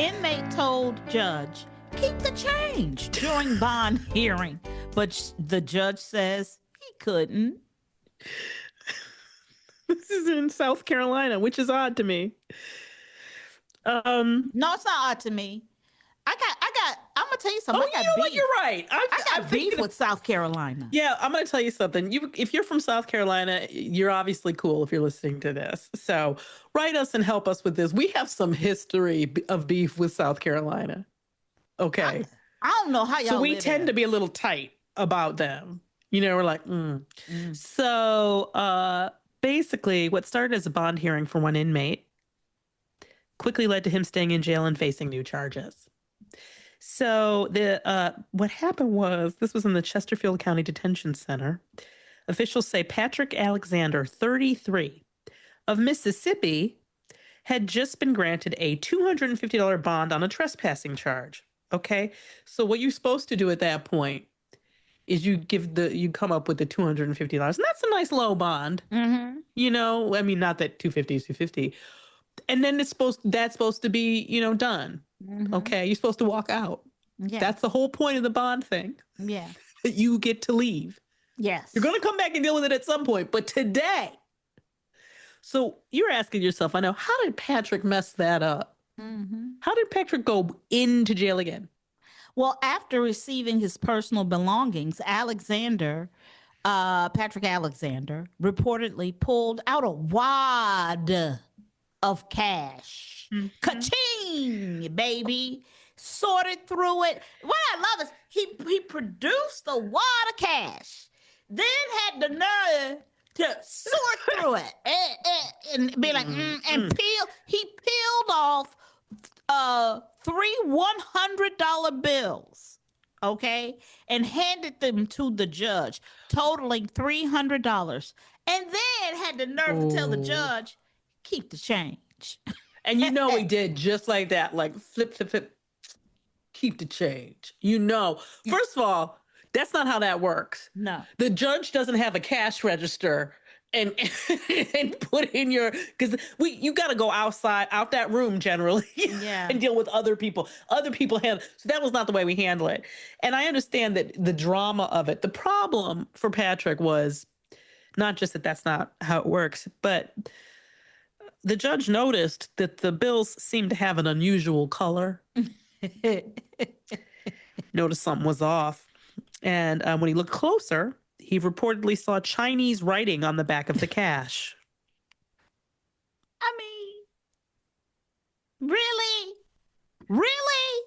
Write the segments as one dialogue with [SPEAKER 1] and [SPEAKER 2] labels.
[SPEAKER 1] Inmate told judge, keep the change during bond hearing, but the judge says he couldn't.
[SPEAKER 2] This is in South Carolina, which is odd to me.
[SPEAKER 1] No, it's not odd to me. I'm gonna tell you something.
[SPEAKER 2] Oh, you know what? You're right.
[SPEAKER 1] I got beef with South Carolina.
[SPEAKER 2] Yeah, I'm going to tell you something. If you're from South Carolina, you're obviously cool if you're listening to this. So write us and help us with this. We have some history of beef with South Carolina. Okay.
[SPEAKER 1] I don't know how y'all.
[SPEAKER 2] So we tend to be a little tight about them. You know, we're like, So basically, what started as a bond hearing for one inmate quickly led to him staying in jail and facing new charges. So what happened was, this was in the Chesterfield County Detention Center. Officials say Patrick Alexander, 33, of Mississippi, had just been granted a $250 bond on a trespassing charge. Okay, so what you're supposed to do at that point is you come up with the $250, and that's a nice low bond.
[SPEAKER 1] Mm-hmm.
[SPEAKER 2] You know, I mean, not that 250 is 250, and then that's supposed to be, done.
[SPEAKER 1] Mm-hmm.
[SPEAKER 2] Okay, you're supposed to walk out.
[SPEAKER 1] Yeah.
[SPEAKER 2] That's the whole point of the bond thing.
[SPEAKER 1] Yeah.
[SPEAKER 2] That you get to leave.
[SPEAKER 1] Yes.
[SPEAKER 2] You're going to come back and deal with it at some point, but today. So you're asking yourself, I know, how did Patrick mess that up?
[SPEAKER 1] Mm-hmm.
[SPEAKER 2] How did Patrick go into jail again?
[SPEAKER 1] Well, after receiving his personal belongings, Patrick Alexander, reportedly pulled out a wad of cash. Mm-hmm. Ka-ching, baby. Sorted through it. What I love is he produced a wad of cash, then had the nerve to sort through it and be like, and he peeled off 3 $100 bills, okay, and handed them to the judge, totaling $300, and then had the nerve to tell the judge, keep the change.
[SPEAKER 2] And he did just like that, like flip, flip, flip, keep the change. First of all, that's not how that works.
[SPEAKER 1] No.
[SPEAKER 2] The judge doesn't have a cash register and put in because you got to go out that room generally, and deal with other people. Other people handle. So that was not the way we handle it. And I understand that the drama of it. The problem for Patrick was not just that that's not how it works, but the judge noticed that the bills seemed to have an unusual color. Noticed something was off. And when he looked closer, he reportedly saw Chinese writing on the back of the cash.
[SPEAKER 1] I mean, really? Really?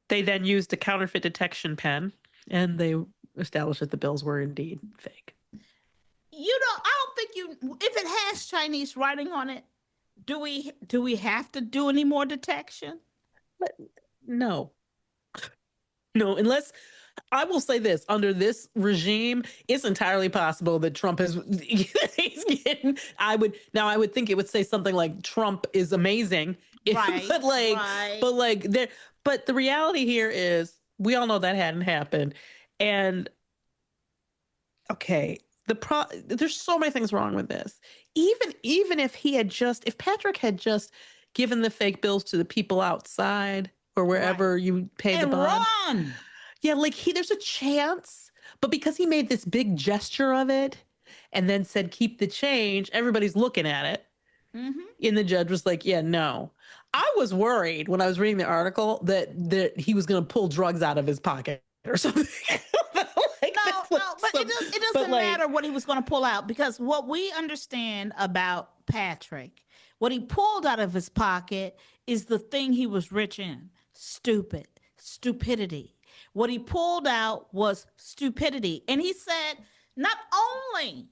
[SPEAKER 2] They then used a counterfeit detection pen, and they established that the bills were indeed fake.
[SPEAKER 1] I don't think if it has Chinese writing on it, do we have to do any more detection?
[SPEAKER 2] But no, unless, I will say this, under this regime, it's entirely possible that Trump he's getting, I would think it would say something like Trump is amazing.
[SPEAKER 1] Right.
[SPEAKER 2] But the reality here is we all know that hadn't happened. And okay, there's so many things wrong with this. Even if Patrick had just given the fake bills to the people outside or wherever you pay the bond.
[SPEAKER 1] Run.
[SPEAKER 2] Yeah, there's a chance, but because he made this big gesture of it and then said, keep the change, everybody's looking at it. Mm-hmm. And the judge was like, yeah, no. I was worried when I was reading the article that he was going to pull drugs out of his pocket or something.
[SPEAKER 1] But it doesn't matter what he was going to pull out, because what we understand about Patrick, what he pulled out of his pocket is the thing he was rich in. Stupidity. What he pulled out was stupidity. And he said, not only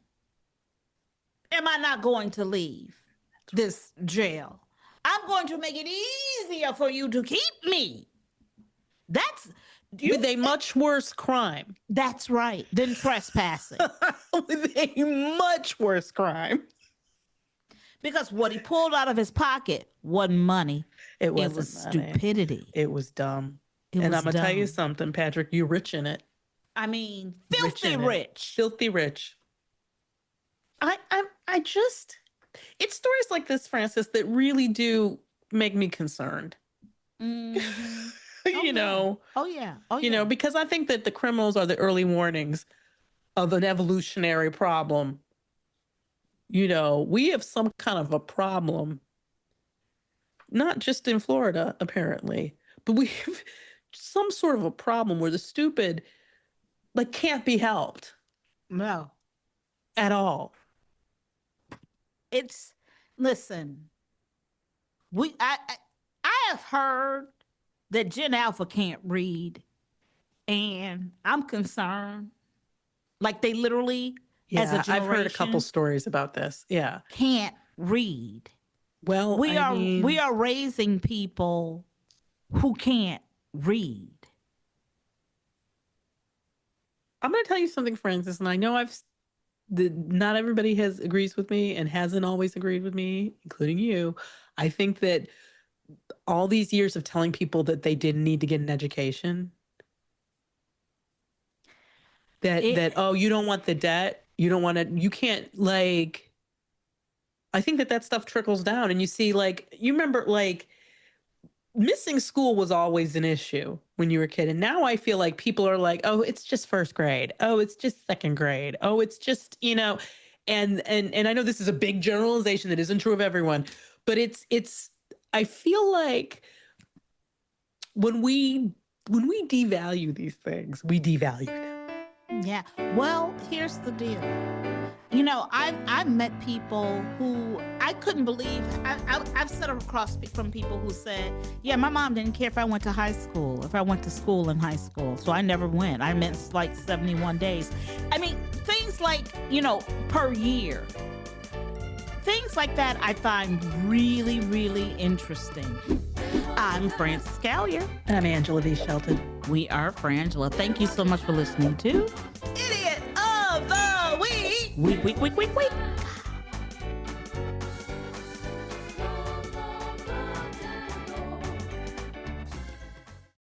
[SPEAKER 1] am I not going to leave this jail, I'm going to make it easier for you to keep me.
[SPEAKER 2] With a much worse crime.
[SPEAKER 1] That's right. Than trespassing.
[SPEAKER 2] With a much worse crime.
[SPEAKER 1] Because what he pulled out of his pocket wasn't money.
[SPEAKER 2] It was money.
[SPEAKER 1] Stupidity.
[SPEAKER 2] It was dumb. I'm going to tell you something, Patrick. You're rich in it.
[SPEAKER 1] I mean, filthy rich.
[SPEAKER 2] Filthy rich. It's stories like this, Frances, that really do make me concerned.
[SPEAKER 1] Mhm.
[SPEAKER 2] you know,
[SPEAKER 1] Oh yeah. Oh
[SPEAKER 2] you
[SPEAKER 1] yeah.
[SPEAKER 2] know, because I think that the criminals are the early warnings of an evolutionary problem. You know, we have some kind of a problem, not just in Florida, apparently, but we have some sort of a problem where the stupid like can't be helped
[SPEAKER 1] No.
[SPEAKER 2] at all.
[SPEAKER 1] It's listen. We I have heard that Gen Alpha can't read, and I'm concerned. Like they literally, as a
[SPEAKER 2] Yeah, I've heard a couple
[SPEAKER 1] generation,
[SPEAKER 2] stories about this. Yeah.
[SPEAKER 1] can't read.
[SPEAKER 2] Well,
[SPEAKER 1] We
[SPEAKER 2] I
[SPEAKER 1] are we
[SPEAKER 2] mean,
[SPEAKER 1] are raising people who can't read.
[SPEAKER 2] I'm going to tell you something, Francis, and I know not everybody has agrees with me and hasn't always agreed with me, including you. I think that all these years of telling people that they didn't need to get an education, that
[SPEAKER 1] It
[SPEAKER 2] oh, you don't want the debt, you don't want to, you can't like. I think that stuff trickles down, and you see, like, you remember, like, missing school was always an issue when you were a kid, and now I feel like people are like, oh, it's just first grade, oh, it's just second grade, oh, it's just, you know, and I know this is a big generalization that isn't true of everyone, but it's I feel like when we devalue these things, we devalue them.
[SPEAKER 1] yeah. Well, here's the deal. You know, I've met people who I couldn't believe. I've sat across from people who said, "Yeah, my mom didn't care if I went to high school, if I went to school in high school, so I never went. I missed like 71 days." I mean, things like, you know, per year. Things like that I find really, really interesting. I'm Frances Callier.
[SPEAKER 2] And I'm Angela V. Shelton.
[SPEAKER 1] We are Frangela. Thank you so much for listening to
[SPEAKER 2] Idiot of the Week.
[SPEAKER 1] Week.